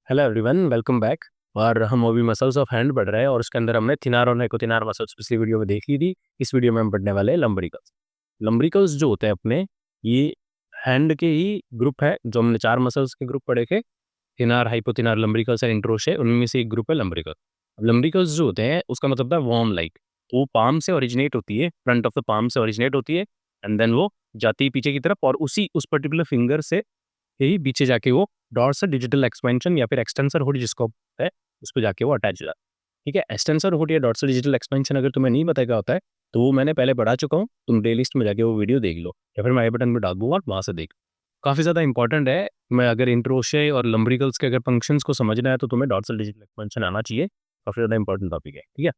Hello everyone, welcome back. और हम अभी मसल्स ऑफ हैंड पढ़ रहे हैं और उसके अंदर हमने थिनार और नाइकोथिनार मसल्स पिछली वीडियो में देख ली थी। इस वीडियो में हम पढ़ने वाले हैं लंबरिकल्स। लंबरिकल्स जो होते हैं अपने, ये हैंड के ही ग्रुप है। जो हमने 4 मसल्स के ग्रुप पढ़े थे, थिनार, हाइपोथिनार, लंबरिकल्स और इंट्रोशे, उनमें से एक ग्रुप है लंबरिकल। लंबरिकल्स जो होते हैं उसका मतलब है वॉर्म लाइक। वो पाम से ओरिजिनेट होती है, फ्रंट ऑफ द पाम से ओरिजिनेट होती है, एंड देन वो जाती है पीछे की तरफ, और उस पर्टिकुलर फिंगर से यही पीछे जाके वो डॉर्सल डिजिटल एक्सपेंशन या फिर एक्सटेंसर हुड जिसको है, उस पे जाके वो अटैच हो जाता है। ठीक है, एक्सटेंसर हुड या डॉर्सल डिजिटल एक्सपेंशन अगर तुम्हें नहीं पता क्या होता है, तो वो मैंने पहले पढ़ा चुका हूँ। तुम प्लेलिस्ट में जाके वो वीडियो देख लो, या फिर मैं आई बटन में डाल दूंगा, वहाँ से देख। काफ़ी ज़्यादा इंपॉर्टेंट है। मैं अगर इंट्रोशे और लंबरिकल्स के अगर फंक्शंस को समझना है तो तुम्हें डॉर्सल डिजिटल एक्सपेंशन आना चाहिए। काफ़ी ज़्यादा इंपॉर्टेंट टॉपिक है। ठीक है,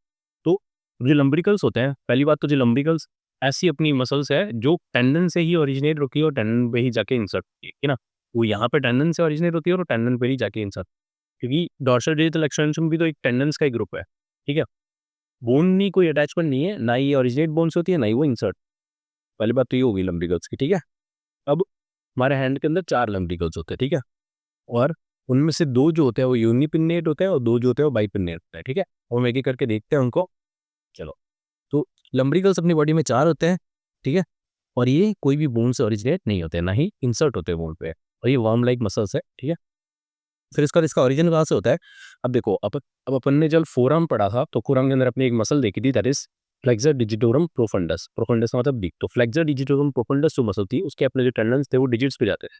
तो जो लंबरिकल्स होते हैं, पहली बात तो जो लंबरिकल्स ऐसी अपनी मसल्स है जो टेंडन से ही ओरिजिनेट होती है और टेंडन पे ही जाके इंसर्ट होती है ना। वो यहाँ पे टेंडन से ओरिजिनेट होती है और टेंडन पे ही जाके इंसर्ट, क्योंकि डॉर्सल डिजिटल एक्सटेंशन भी तो एक टेंडन्स का ही ग्रुप है। ठीक है, बोन नहीं, कोई अटैचमेंट नहीं है, ना ही ओरिजिनेट बोन से होती है, ना ही वो इंसर्ट। पहली बात तो ये होगी लंबरिकल्स की। ठीक है, अब हमारे हैंड के अंदर 4 लंबरिकल्स होते हैं। ठीक है, और उनमें से 2 जो होते हैं वो यूनिपिन्नेट होते हैं और 2 जो होते हैं वो बाइपिन्नेट होते हैं। ठीक है, और हम एक-एक करके देखते हैं उनको। चलो, तो लंबरिकल्स अपनी बॉडी में 4 होते हैं। ठीक है, और ये कोई भी बोन से ओरिजिनेट नहीं होते, ना ही इंसर्ट होते हैं बोन पे, और ये वर्म लाइक मसल्स है। ठीक है, फिर इसका ओरिजिन कहाँ से होता है? अब देखो, अब अपन ने जब फोरआर्म पढ़ा था, तो फोरआर्म के अंदर अपनी एक मसल देखी थी, that is flexor digitorum profundis. Profundis का मतलब डीप। तो फ्लेक्सर डिजिटोरम प्रोफंडस जो मसल थी, उसके अपने जो टेंडन्स थे वो डिजिट्स पे जाते थे,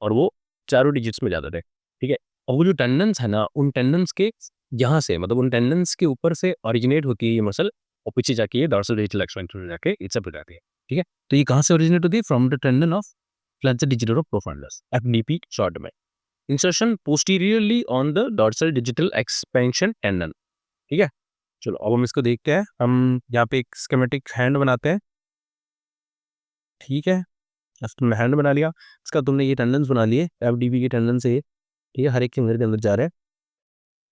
और वो चारों डिजिट्स में जाते थे। ठीक है, और वो जो टेंडन्स है ना, उन टेंडन्स के यहाँ से, मतलब उन टेंडन्स के ऊपर से ओरिजिनेट होती है ये मसल, और पीछे जाके ये डॉर्सल डिजिटल एक्सपेंशन में जाके इट्स अप हो जाती है। ठीक है, तो ये कहाँ से ओरिजिनेट होती है? From the tendon of flexor digitorum profundus, FDP short में। Insertion posteriorly on the dorsal digital expansion tendon. ठीक है, चलो अब हम इसको देखते हैं। हम यहाँ पे एक स्कीमेटिक हैंड बनाते हैं। ठीक है, अब तुमने हैंड बना लिया, इसका तुमने ये टेंडन्स बना लिए, एफडीपी के टेंडन से ये। ठीक है, हर एक फिंगर के अंदर जा रहे हैं।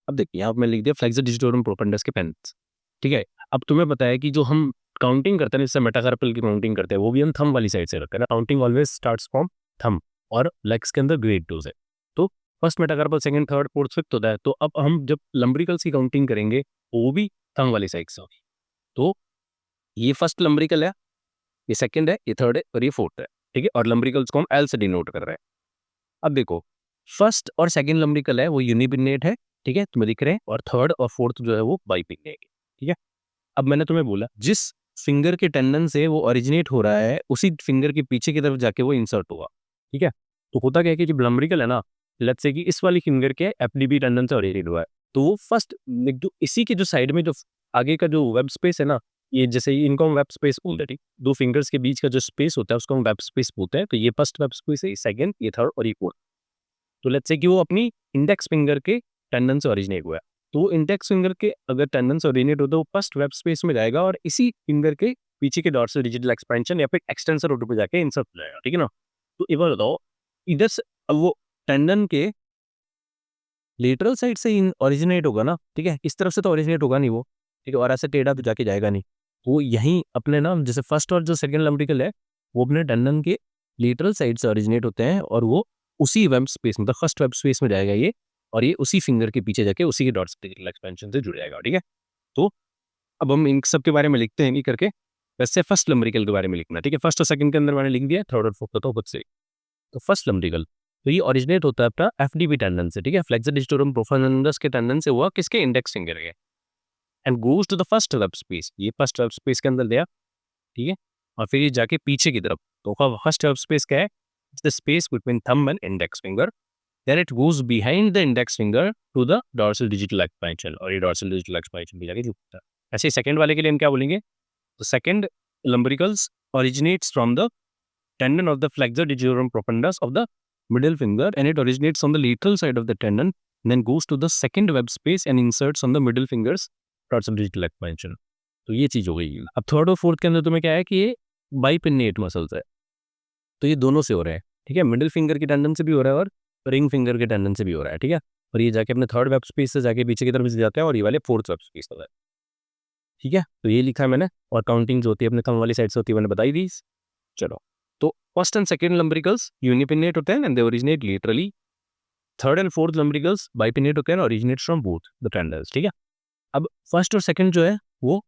अब देखिए, यहाँ पे मैंने लिख दिया फ्लेक्सर डिजिटोरम प्रोफंडस के पेंस। ठीक है, अब तुम्हें पता है कि जो हम काउंटिंग करते हैं, जैसे मेटाकार्पल की काउंटिंग करते हैं, वो भी हम थंब वाली साइड से रखते हैं ना। Counting always starts from thumb, और लेग्स के अंदर ग्रेड टू से। तो first metacarpal, second, third, fourth, fifth होता है। तो अब हम जब लंबरिकल्स की काउंटिंग करेंगे, वो भी थंब वाली साइड से होगी। तो ये फर्स्ट लंबरिकल है, ये सेकंड है, ये थर्ड है, और ये फोर्थ है। ठीक है, और लंबरिकल्स को हम एल से डिनोट कर रहे हैं। अब देखो, फर्स्ट और सेकंड लंबरिकल है वो यूनिपिन्नेट है। ठीक है, तुम्हें दिख रहे हैं, और थर्ड और फोर्थ जो है वो बाइपिन्नेट है। ठीक है, अब मैंने तुम्हें बोला जिस फिंगर के टेंडन से वो ओरिजिनेट हो रहा है, उसी फिंगर के पीछे की तरफ जाके वो इंसर्ट होगा। ठीक है, तो होता क्या है कि जो लंबरिकल है ना, लेट्स से कि इस वाली फिंगर के एफडीबी टेंडन से ओरिजिनेट हुआ है, तो वो फर्स्ट जो इसी के जो साइड में जो आगे का जो वेब स्पेस है ना, ये जैसे इनको हम वेब स्पेस बोलते हैं। ठीक, 2 फिंगर्स के बीच का जो स्पेस होता है उसको हम वेब स्पेस बोलते हैं। तो ये फर्स्ट वेब स्पेस है, सेकंड, ये थर्ड, और ये फोर्थ। तो लेट्स से कि वो अपनी इंडेक्स फिंगर के टेंडन से ओरिजिनेट हुआ है, तो वो इंडेक्स फिंगर के अगर टेंडन से ओरिजिनेट होता है, वो फर्स्ट वेब स्पेस में जाएगा, और इसी फिंगर के पीछे के डॉर्सल डिजिटल एक्सपेंशन या फिर एक्सटेंसर रूट पे जाके इंसर्ट हो जाएगा। ठीक है ना, तो एक बार बताओ, इधर से अब वो टेंडन के लेटरल साइड से ओरिजिनेट होगा ना। ठीक है, इस तरफ से तो ओरिजिनेट होगा नहीं वो। ठीक है, और ऐसे टेढ़ा तो जाके जाएगा नहीं। वो यहीं अपने ना, जैसे फर्स्ट और जो सेकंड लंबरिकल है, वो अपने टेंडन के लेटरल साइड से ओरिजिनेट होते हैं, और वो उसी वेब स्पेस, मतलब फर्स्ट वेब स्पेस में जाएगा ये, और ये उसी फिंगर के पीछे जाके उसी के डॉट्स डिजिटल एक्सपेंशन से जुड़ जाएगा। ठीक है, तो अब हम इन सब के बारे में लिखते हैं, नहीं करके वैसे फर्स्ट लंबरिकल के बारे में लिखना। ठीक है, फर्स्ट और सेकंड के अंदर मैंने लिख दिया, थर्ड और फोर्थ तो खुद से। तो फर्स्ट लंबरिकल, तो ये ओरिजिनेट होता है अपना एफडीबी टेंडन से। ठीक है, फ्लेक्सर डिजिटोरम प्रोफंडस के टेंडन से हुआ, किसके? इंडेक्स फिंगर के, and goes to the first web space, ये फर्स्ट वेब स्पेस के अंदर गया। ठीक है, और फिर ये जाके पीछे की तरफ, तो फर्स्ट वेब स्पेस क्या है? It's the space between thumb and index finger, then it goes behind the index finger to the dorsal digital expansion, और ये डॉर्सल डिजिटल एक्सपेंशन भी जाके जुड़ता है। ऐसे सेकंड वाले के लिए हम क्या बोलेंगे? तो second lumbricals originates from the tendon of the flexor digitorum profundus of the middle finger, and it originates on the lateral side of the tendon, and then goes to the second web space and inserts on the middle fingers dorsal digital expansion। तो ये चीज हो गई। अब third और fourth के अंदर तुम्हें क्या है कि ये बाइपिन्नेट मसल्स है, तो ये दोनों से हो रहा है। ठीक है, मिडिल फिंगर के टेंडन से भी हो रहा है, और रिंग फिंगर के टेंडन से भी हो रहा है। ठीक है, और ये जाके अपने थर्ड वेब स्पेस से जाके पीछे की तरफ से जाता है, और ये वाले फोर्थ वेब स्पेस होता है। ठीक है, तो ये लिखा है मैंने, और काउंटिंग जो होती है अपने थंब वाली साइड से होती है, मैंने बताई दी। चलो, तो first and second lumbricals unipennate होते हैं, and they originate laterally third and fourth lumbricals bipennate होकर originate from both the tendons, ठीक है। अब फर्स्ट और सेकंड जो है वो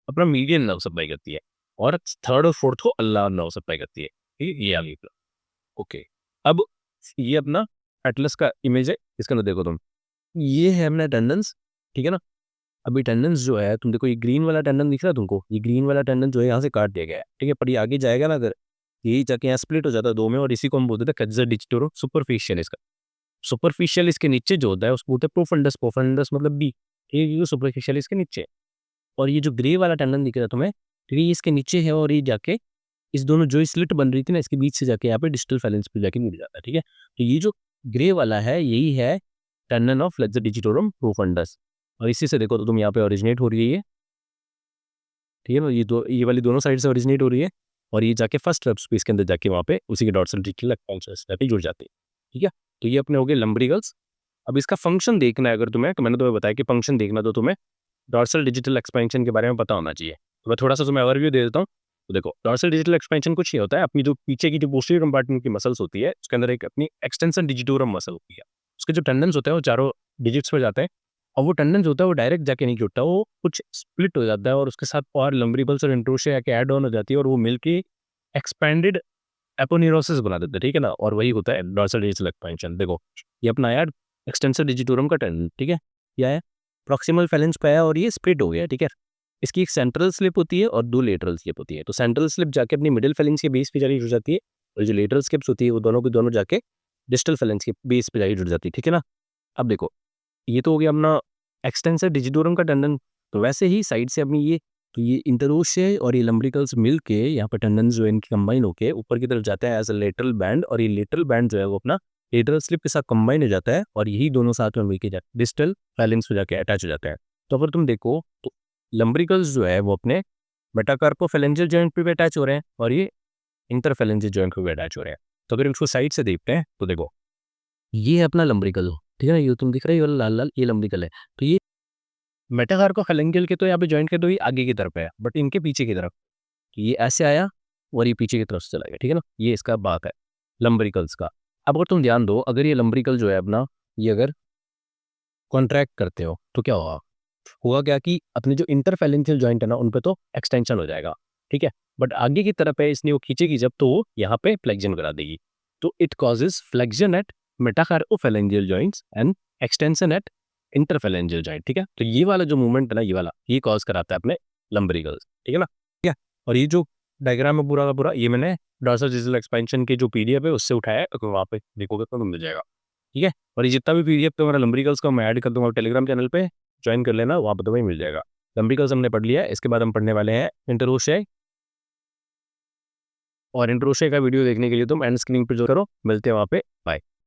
अपना मीडियन नर्व सप्लाई करती है और थर्ड और फोर्थ को अल्लाह नर्व सप्लाई करती है, ठीक है, ये आ गई। ओके, अब ये अपना एटलस का इमेज है, इसके अंदर देखो तुम, ये है अपना टेंडन्स, ठीक है ना। अभी टेंडन्स जो है तुम देखो, ये ग्रीन वाला टेंडन दिख रहा है तुमको, ये ग्रीन वाला टेंडन जो है यहाँ से काट दिया गया है, ठीक है, पर ये आगे जाएगा ना अगर, यही जाके यहाँ स्प्लिट हो जाता है दो में, और इसी को हम बोलते थे कज्जर डिजिटोरो सुपरफिशियल। इसका सुपरफिशियल इसके नीचे जो होता है उसको बोलते हैं प्रोफंडस, प्रोफंडस मतलब बी, ठीक है, ये सुपरफिशियल इसके नीचे है। और ये जो ग्रे वाला टेंडन दिख रहा है तुम्हें, ठीक है, ये इसके नीचे है, और ये जाके इस दोनों जो स्लिट बन रही थी ना, इसके बीच से जाके यहाँ पे डिजिटल फैलेंस पे जाके मिल जाता है, ठीक है। तो ये जो ग्रे वाला है यही है tendon of flexor digitorum profundis, और इसी से देखो तो तुम यहाँ पे ओरिजिनेट हो रही है ये, ठीक है ना, ये वाली दोनों साइड से ओरिजिनेट हो रही है, और ये जाके फर्स्ट वेब स्पेस के अंदर जाके वहाँ पे उसी के डॉर्सल डिजिटल एक्सपेंशन पे जुड़ जाती है, ठीक है। तो ये अपने हो गए लम्ब्रिकल्स। अब इसका फंक्शन देखना है अगर तुम्हें, तो मैंने तुम्हें बताया कि फंक्शन देखना तो तुम्हें डॉर्सल डिजिटल एक्सपेंशन के बारे में पता होना चाहिए। तो मैं थोड़ा सा तुम्हें ओवरव्यू दे देता हूँ। तो देखो, डॉर्सल डिजिटल एक्सपेंशन कुछ ये होता है, अपनी जो पीछे की जो पोस्टीरियर कंपार्टमेंट की मसल्स होती है उसके अंदर एक अपनी एक्सटेंशन डिजिटोरम मसल होती है, उसके जो टेंडन्स होते हैं वो चारों डिजिट्स पर जाते हैं, और वो टेंडन्स होता है वो डायरेक्ट जाके नहीं जुड़ता, वो कुछ स्प्लिट हो जाता है और उसके साथ और लम्ब्रिकल्स और इंट्रोशिया आके ऐड ऑन हो जाती है, और वो मिलके एक्सपेंडेड एपोन्यूरोसिस बना देते हैं, ठीक है ना, और वही होता है डॉर्सल डिजिटल एक्सपेंशन। देखो, ये अपना यार एक्सटेंसर डिजिटोरम का टेंडन, ठीक है, यह है प्रॉक्सिमल फेलेंस पे है और ये स्प्लिट हो गया, ठीक है। इसकी एक सेंट्रल स्लिप होती है और दो लेटरल स्लिप होती है। तो सेंट्रल स्लिप जाके अपनी मिडिल फेलेंस के बेस पे जाके जुड़ जाती है, और जो लेटरल स्लिप्स होती है वो दोनों की दोनों जाके डिजिटल फेलेंस के बेस पे जाके जुड़ जाती है, ठीक है ना। अब देखो, ये तो हो गया अपना एक्सटेंसर डिजिटोरम का टेंडन। तो वैसे ही साइड से अपनी ये, तो ये इंटरोशिया और ये लम्ब्रिकल्स मिल के यहाँ पर टेंडन जो है इनकी कंबाइन होके ऊपर की तरफ जाता है एज अ लेटरल बैंड, और ये लेटरल बैंड जो है वो अपना लेटरल स्लिप के साथ कंबाइन हो जाता है, और यही दोनों साथ में मिलके जाते डिजिटल फैलेंस पे जाके अटैच हो जाते हैं। तो अगर तुम देखो तो लम्ब्रिकल्स जो है वो अपने मेटाकार्पोफेलेंजियल जॉइंट पे भी अटैच हो रहे हैं, और ये इंटरफेलेंजियल जॉइंट पे भी अटैच हो रहे हैं। तो अगर इसको साइड से देखते हैं तो देखो, ये है अपना लम्ब्रिकल, ठीक है ना, ये तुम दिख रहा है ये वाला लाल लाल, ये लम्ब्रिकल है। तो ये मेटाकार्पोफेलेंजियल के तो यहाँ पे जॉइंट के तो ये आगे की तरफ है, बट इनके पीछे की तरफ, तो ये ऐसे आया और ये पीछे की तरफ से चला गया, ठीक है ना, ये इसका बात है लम्ब्रिकल्स का। अब अगर तुम ध्यान दो, अगर ये लम्ब्रिकल जो है अपना, ये अगर कॉन्ट्रैक्ट करते हो तो क्या होगा, हुआ क्या कि अपने जो इंटरफेलेंशियल जॉइंट है ना उन पे तो एक्सटेंशन हो जाएगा, ठीक है, बट आगे की तरफ है इसलिए वो खींचेगी जब तो वो यहाँ पे फ्लेक्शन करा देगी। तो it causes flexion at metacarpophalangeal joints and extension eight interphalangeal joint, ठीक है। तो ये वाला जो मूवमेंट है ना, ये वाला ये कॉज कराता है अपने लम्ब्रिकल्स, ठीक है ना, ठीक है। और ये जो डायग्राम है पूरा का पूरा, ये मैंने डॉर्सल डिजिटल एक्सपेंशन के जो पीडीएफ है उससे उठाया है, तो वहाँ पे देखोगे तो मिल जाएगा, ठीक है। और ये जितना भी पीडीएफ तुम्हारा लम्ब्रिकल्स का मैं ऐड कर दूंगा टेलीग्राम चैनल पे, ज्वाइन कर लेना, वहाँ पर तुम्हें मिल जाएगा। लम्ब्रिकल्स हमने पढ़ लिया है, इसके बाद हम पढ़ने वाले हैं इंटरोशिया, और इंटरोशिया का वीडियो देखने के लिए तुम एंड स्क्रीन पर जो करो, मिलते हैं वहाँ पे, बाय।